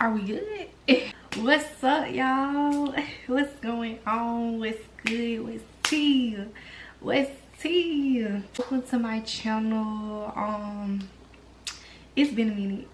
Are we good? What's up, y'all? What's going on? What's good? What's tea? What's tea? Welcome to my channel. It's been a minute.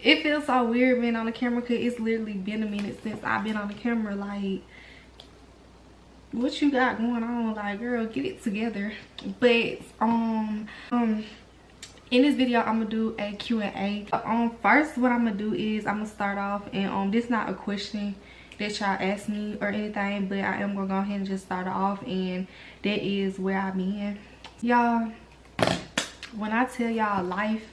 It feels so weird being on the camera because it's literally been a minute since I've been on the camera. Like, what you got going on? Like, girl, get it together. But in this video, I'm gonna do a Q&A. First, what I'm gonna do is I'm gonna start off, and this not a question that y'all asked me or anything, but I am gonna go ahead and just start off, and that is where I've been. Y'all, when I tell y'all life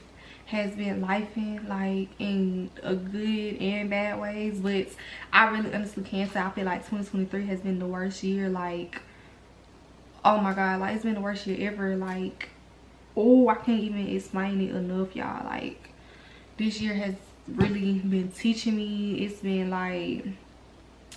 has been lifing, like in a good and bad ways, but I really honestly can't say I feel like 2023 has been the worst year. Like, oh my god, like it's been the worst year ever. Like, oh, I can't even explain it enough, y'all. Like, this year has really been teaching me. It's been like,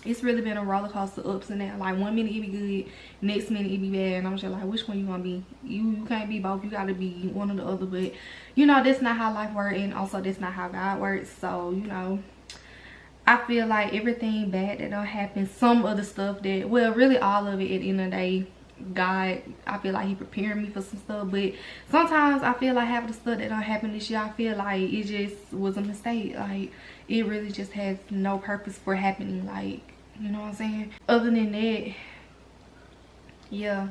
it's really been a roller coaster, ups and downs. Like, one minute it be good, next minute it be bad, and I'm just like, which one you gonna be? You can't be both. You gotta be one or the other. But you know, that's not how life works, and also that's not how God works. So you know, I feel like everything bad that don't happen, some of the stuff that, well, really all of it at the end of the day, God, I feel like he prepared me for some stuff. But sometimes I feel like having the stuff that don't happen this year, I feel like it just was a mistake. Like, it really just has no purpose for happening. Like, you know what I'm saying? Other than that, yeah.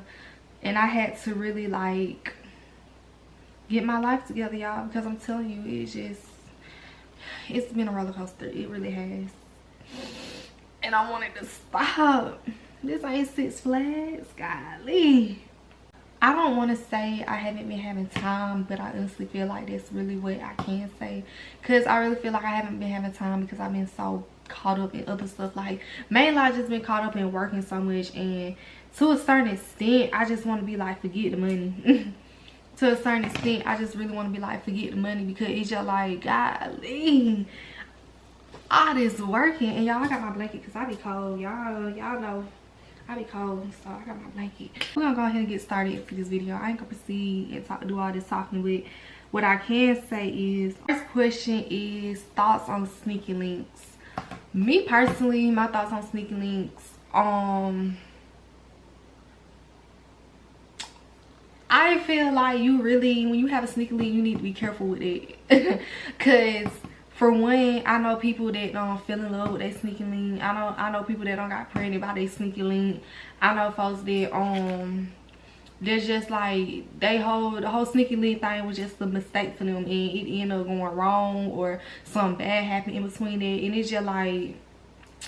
And I had to really like get my life together, y'all, because I'm telling you, it's been a roller coaster. It really has. And I wanted to stop. This ain't Six Flags, golly. I don't want to say I haven't been having time, but I honestly feel like that's really what I can say, because I really feel like I haven't been having time because I've been so caught up in other stuff. Like, mainly I just been caught up in working so much, and to a certain extent I just want to be like, forget the money. To a certain extent I just really want to be like, forget the money, because it's just like, golly, all this working. And y'all, I got my blanket because I be cold. Y'all know I be cold, so I got my blanket. We're gonna go ahead and get started into this video. I ain't gonna proceed and do all this talking, but what I can say is, first question is thoughts on sneaky links. Me personally, my thoughts on sneaky links, I feel like you really, when you have a sneaky link, you need to be careful with it. Cause for one, I know people that don't fell in love with their sneaky link. I know people that don't got pregnant by their sneaky link. I know folks that there's just like the whole sneaky link thing was just a mistake for them, and it ended up going wrong or something bad happened in between that, and it's just like,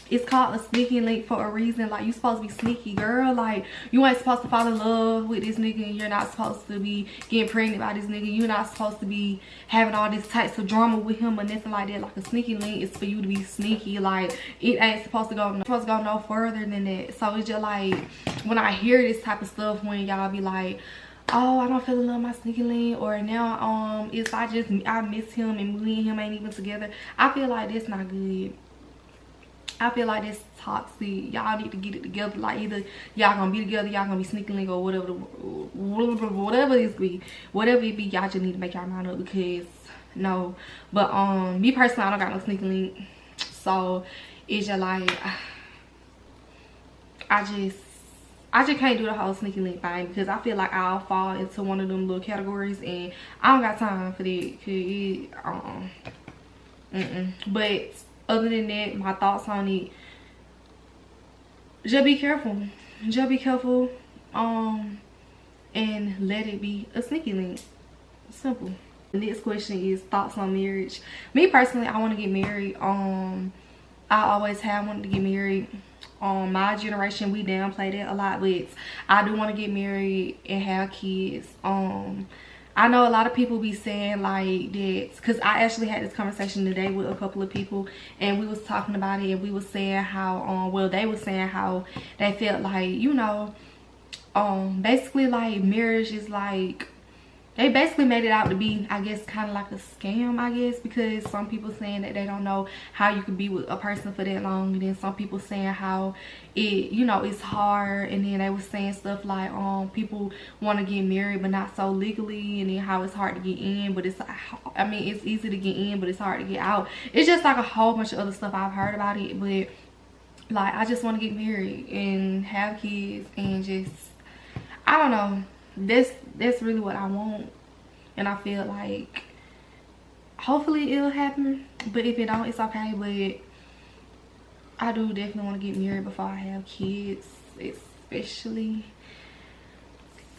it's called a sneaky link for a reason. Like, you supposed to be sneaky, girl. Like, you ain't supposed to fall in love with this nigga, and you're not supposed to be getting pregnant by this nigga. You're not supposed to be having all these types of drama with him or nothing like that. Like, a sneaky link is for you to be sneaky. Like, it ain't supposed to go no further than that. So it's just like, when I hear this type of stuff, when y'all be like, oh, I don't feel in love with my sneaky link, or now if I miss him and me and him ain't even together, I feel like that's not good. I feel like that's toxic. Y'all need to get it together. Like, either y'all gonna be together, y'all gonna be sneaking link, or whatever it be, y'all just need to make y'all mind up, because no. But me personally, I don't got no sneaking link, so it's just like, I just can't do the whole sneaky link thing, because I feel like I'll fall into one of them little categories, and I don't got time for that. But other than that, my thoughts on it, just be careful. Just be careful, and let it be a sneaky link. Simple. The next question is thoughts on marriage. Me personally, I want to get married. I always have wanted to get married. My generation, we downplay that a lot, but I do want to get married and have kids. I know a lot of people be saying like that, because I actually had this conversation today with a couple of people, and we was talking about it, and we was saying how well, they were saying how they felt like, you know, basically like marriage is like they basically made it out to be, I guess, kind of like a scam, I guess, because some people saying that they don't know how you could be with a person for that long, and then some people saying how it, you know, it's hard, and then they were saying stuff like people want to get married but not so legally, and then how it's hard to get in, but it's, I mean, it's easy to get in but it's hard to get out. It's just like a whole bunch of other stuff I've heard about it, but like I just want to get married and have kids and just, I don't know, that's really what I want. And I feel like hopefully it'll happen, but if it don't, it's okay. But I do definitely want to get married before I have kids, especially.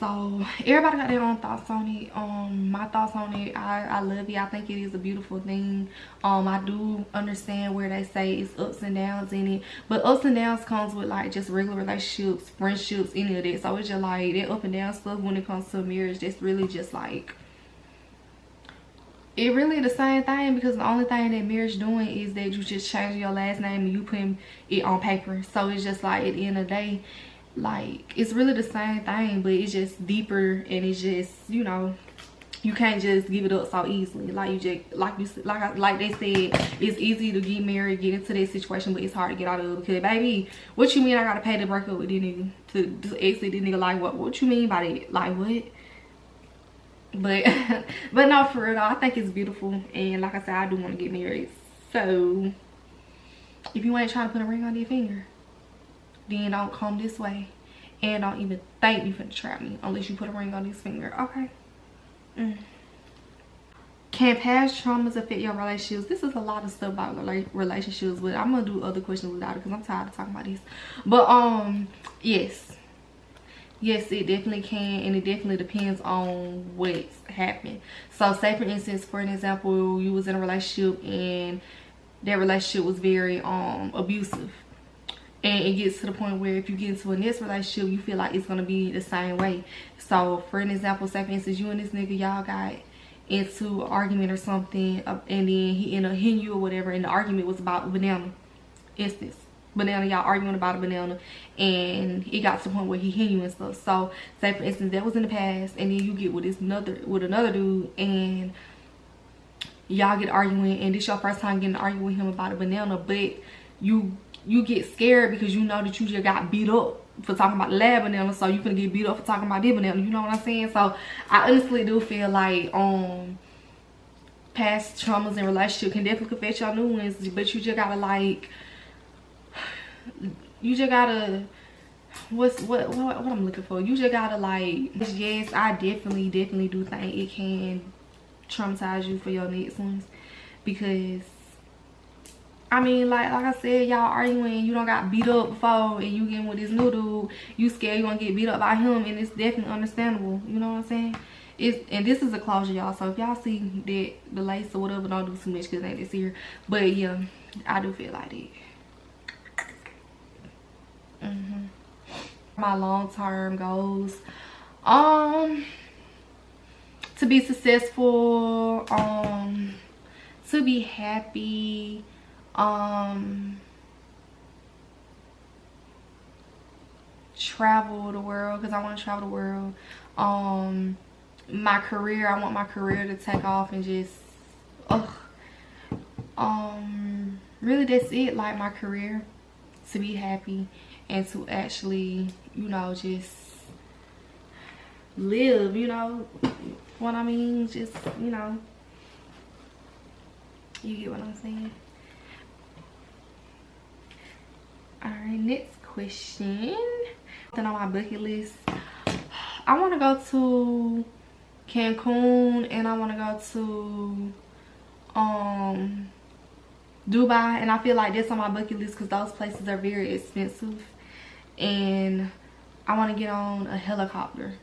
So everybody got their own thoughts on it. My thoughts on it, I love it. I think it is a beautiful thing. I do understand where they say it's ups and downs in it, but ups and downs comes with like just regular relationships, friendships, any of that. So it's just like that up and down stuff when it comes to marriage. That's really just like, it really the same thing, because the only thing that marriage doing is that you just change your last name and you putting it on paper. So it's just like at the end of the day, like it's really the same thing, but it's just deeper, and it's just, you know, you can't just give it up so easily. Like you just, like they said, it's easy to get married, get into that situation, but it's hard to get out of it. Because baby, what you mean I gotta pay to break up with this nigga, to exit this nigga? Like what you mean by that? Like what? But no, for real though, I think it's beautiful, and like I said, I do want to get married. So if you ain't trying to put a ring on your finger, then don't come this way, and don't even think you finna trap me unless you put a ring on this finger, okay? Can past traumas affect your relationships? This is a lot of stuff about relationships, but I'm gonna do other questions without it because I'm tired of talking about this. But yes, it definitely can, and it definitely depends on what's happened. So say for instance, for an example, you was in a relationship and that relationship was very abusive, and it gets to the point where if you get into a next relationship, you feel like it's gonna be the same way. So for an example, say for instance, you and this nigga, y'all got into an argument or something, and then he ended up hitting you or whatever, and the argument was about banana. Instance, banana, y'all arguing about a banana, and it got to the point where he hit you and stuff. So say for instance, that was in the past, and then you get with another dude, and y'all get arguing, and this your first time getting arguing with him about a banana, but you get scared because you know that you just got beat up for talking about the lab banana, so you finna get beat up for talking about this banana, you know what I'm saying? So I honestly do feel like past traumas in relationship can definitely affect your new ones, but you just gotta like, you just gotta, what I'm looking for, you just gotta like, yes, I definitely do think it can traumatize you for your next ones, because I mean, like I said, y'all arguing, you don't got beat up before, and you getting with this new dude, you scared you gonna get beat up by him, and it's definitely understandable, you know what I'm saying? And this is a closure, y'all, so if y'all see that the lace or whatever, don't do too much because it ain't this here. But yeah, I do feel like that. My long-term goals, to be successful, to be happy, travel the world, because I want to travel the world. My career, I want my career to take off, and just really that's it. Like my career, to be happy, and to actually, you know, just live, you know what I mean? Just, you know, you get what I'm saying? Alright, next question. Then on my bucket list, I want to go to Cancun, and I want to go to Dubai, and I feel like that's on my bucket list because those places are very expensive, and I want to get on a helicopter.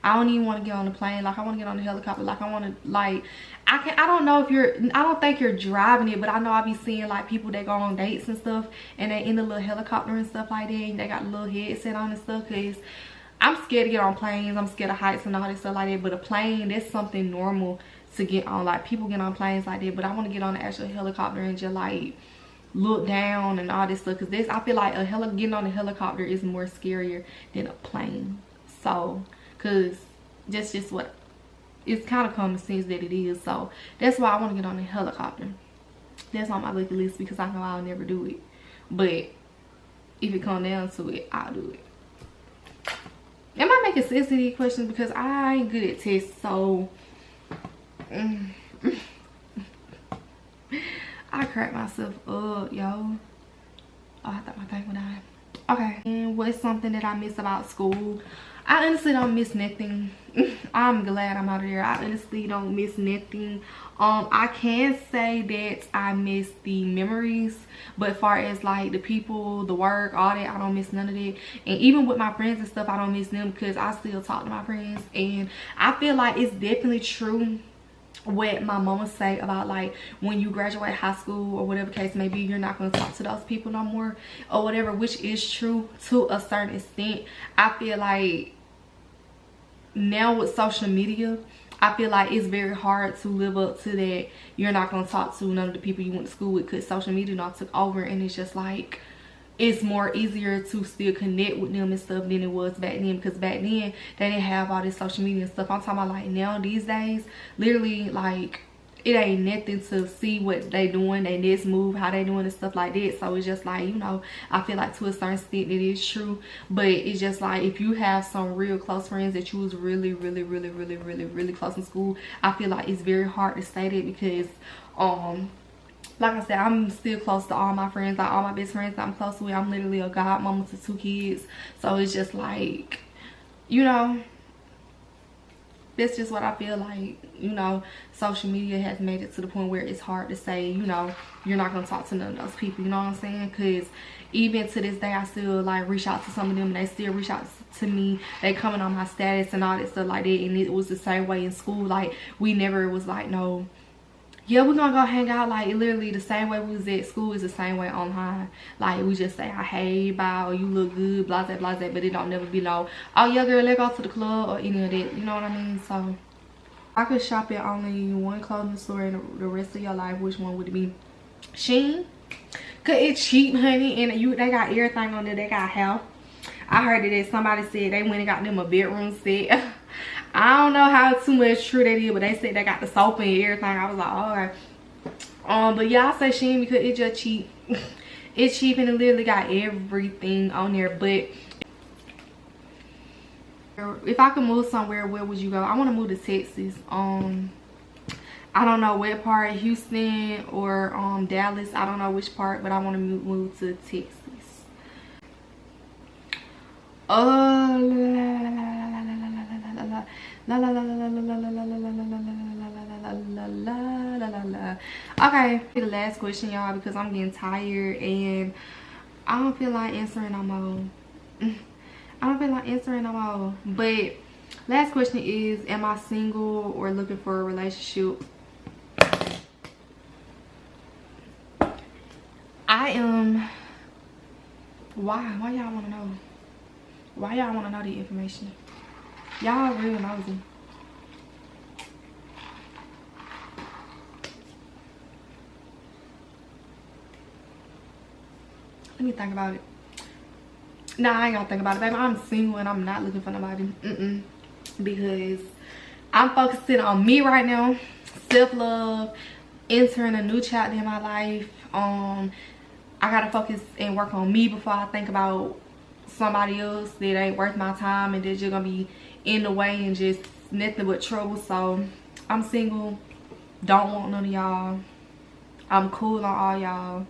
I don't even want to get on a plane. Like I want to get on a helicopter. Like I want to, like, I don't know if you're, I don't think you're driving it, but I know I be seeing like people that go on dates and stuff, and they in the little helicopter and stuff like that, and they got a little headset on and stuff. Cause I'm scared to get on planes. I'm scared of heights and all that stuff like that. But a plane, that's something normal to get on. Like people get on planes like that, but I want to get on the actual helicopter and just like look down and all this stuff. Cause this, I feel like getting on a helicopter is more scarier than a plane. So, cause that's just what it's kind of common sense that it is. So that's why I want to get on a helicopter. That's on my bucket list because I know I'll never do it. But if it comes down to it, I'll do it. Am I making sense to these questions? Because I ain't good at tests, so I cracked myself up, yo. Oh, I thought my thing would die. Okay, and what's something that I miss about school? I honestly don't miss nothing. I'm glad I'm out of there. I honestly don't miss nothing. I can say that I miss the memories, but far as like the people, the work, all that, I don't miss none of that. And even with my friends and stuff, I don't miss them because I still talk to my friends. And I feel like it's definitely true what my mama say about like when you graduate high school or whatever case may be, you're not going to talk to those people no more or whatever, which is true to a certain extent. I feel like now with social media, I feel like it's very hard to live up to that. You're not going to talk to none of the people you went to school with because social media now took over, and it's just like it's more easier to still connect with them and stuff than it was back then, because back then they didn't have all this social media and stuff. I'm talking about like now these days, literally like it ain't nothing to see what they doing, they next move, how they doing and stuff like that. So it's just like, you know, I feel like to a certain extent it is true, but it's just like if you have some real close friends that you was really close in school, I feel like it's very hard to say that because like I said, I'm still close to all my friends, like all my best friends that I'm close with. I'm literally a godmama to 2 kids. So it's just like, you know, that's just what I feel like. You know, social media has made it to the point where it's hard to say, you know, you're not going to talk to none of those people. You know what I'm saying? Because even to this day, I still like reach out to some of them. And they still reach out to me. They comment on my status and all that stuff like that. And it was the same way in school. Like, we never was like, no, yeah, we're gonna go hang out. Like literally the same way we was at school is the same way online. Like we just say, hey, bye, or you look good, blah blah blah, but it don't never be no, oh yeah girl, let's go to the club or any of that. You know what I mean? So I could shop at only one clothing store in the rest of your life. Which one would it be? Shein, cause it's cheap, honey, and they got everything on there. They got hair. I heard that somebody said they went and got them a bedroom set. I don't know how too much true that is, but they said they got the soap and everything. I was like, all right. But yeah, I say Shein because it's just cheap. It's cheap and it literally got everything on there. But if I could move somewhere, where would you go? I want to move to Texas. I don't know what part, Houston or Dallas. I don't know which part, but I want to move to Texas. Okay, the last question, y'all, because I'm getting tired and I don't feel like answering no more. I don't feel like answering no more. But last question is, am I single or looking for a relationship? I am. Why y'all want to know? Why y'all want to know the information? Y'all real nosy. Let me think about it. Nah, I ain't gonna think about it, baby. I'm single and I'm not looking for nobody. Because I'm focusing on me right now. Self-love. Entering a new chapter in my life. I gotta focus and work on me before I think about somebody else that ain't worth my time and that you're gonna be in the way and just nothing but trouble. So I'm single, don't want none of y'all. I'm cool on all y'all,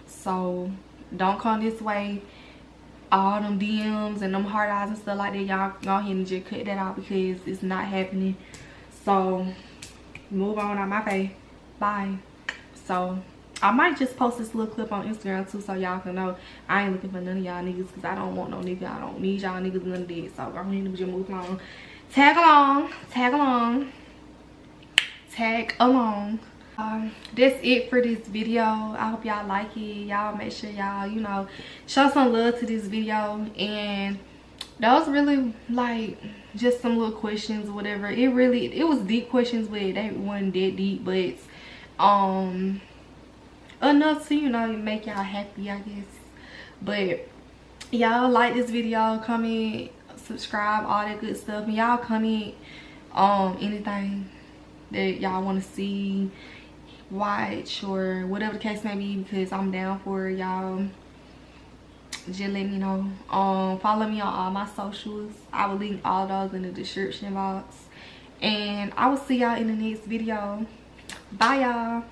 so don't come this way. All them DMs and them hard eyes and stuff like that, y'all go ahead and just cut that out because it's not happening. So move on out my face. Bye. So I might just post this little clip on Instagram too, so y'all can know I ain't looking for none of y'all niggas because I don't want no nigga. I don't need y'all niggas, none of that. So go ahead and just move along. Tag along. Tag along. Tag along. That's it for this video. I hope y'all like it. Y'all make sure y'all, you know, show some love to this video. And that was really like just some little questions or whatever. It was deep questions, but they weren't that deep, but enough to, you know, make y'all happy, I guess. But y'all like this video, comment, subscribe, all that good stuff, and y'all comment anything that y'all want to see, watch, or whatever the case may be, because I'm down for y'all. Just let me know. Follow me on all my socials. I will link all those in the description box, and I will see y'all in the next video. Bye y'all.